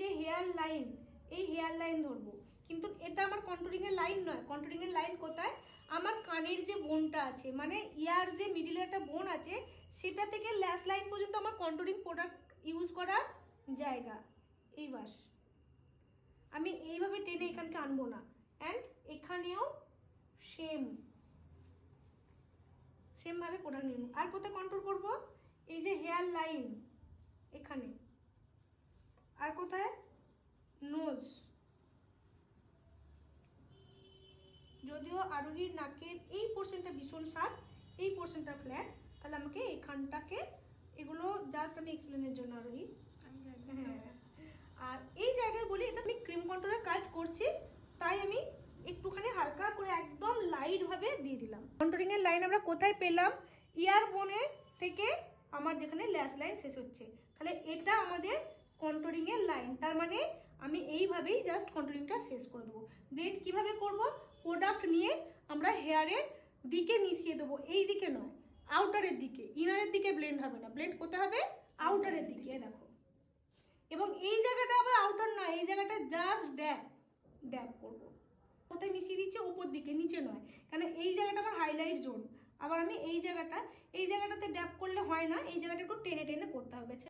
যে hair line, এই hair line ধরবো, কিন্তু এটা আমার কন্ট্রোলিংয়ের লাইন নয়। কন্ট্রোলিংয়ের লাইন কোথায়? আমার কানের যে বোনটা আছে, মানে ইয়ার যে মিডিলে একটা বোন আছে, সেটা থেকে ল্যাশ লাইন পর্যন্ত আমার কন্ট্রোলিং প্রোডাক্ট ইউজ করার জায়গা। এই বাস আমি এইভাবে টেনে এখানকে আনবো না। অ্যান্ড এখানেও সেমভাবে প্রোডাক্ট নিয়ে। আর কোথায় কন্ট্রোল করব? এই যে হেয়ার লাইন এখানে। আর কোথায়? নোজ। যদিও আরোহীর নাকের এই পোর্শনটা ভীষণ শার্প, এই পোর্শনটা ফ্ল্যাট, তাহলে আমাকে এখানটাকে, এগুলো জাস্ট আমি এক্সপ্লেনের জন্য আরোহী। হ্যাঁ, আর এই জায়গায় বলি এটা আমি ক্রিম কন্ট্রোলের কাজ করছি, তাই আমি একটুখানি হালকা করে একদম লাইটভাবে দিয়ে দিলাম। কন্ট্রোলিংয়ের লাইন আমরা কোথায় পেলাম? ইয়ার বোনের থেকে আমার যেখানে ল্যাশ লাইন শেষ হচ্ছে, তাহলে এটা আমাদের কন্ট্রোলিংয়ের লাইন। তার মানে আমি এইভাবেই জাস্ট কন্ট্রোলিংটা শেষ করে দেবো। ব্লেন্ড কীভাবে করব? প্রোডাক্ট নিয়ে আমরা হেয়ারের দিকে মিশিয়ে দেবো, এই দিকে নয়, আউটারের দিকে। ইনারের দিকে ব্লেন্ড হবে না, ব্লেন্ড কোথায় হবে? আউটারের দিকে। দেখো, এবং এই জায়গাটা আবার আউটার না, এই জায়গাটা জাস্ট ড্যাব করবো। কোথায় মিশিয়ে দিচ্ছে? উপর দিকে, নিচে নয়, কারণ এই জায়গাটা আমার হাইলাইট জোন। আবার আমি এই জায়গাটাতে ড্যাব করলে হয় না, এই জায়গাটা একটু টেনে টেনে করতে হবে।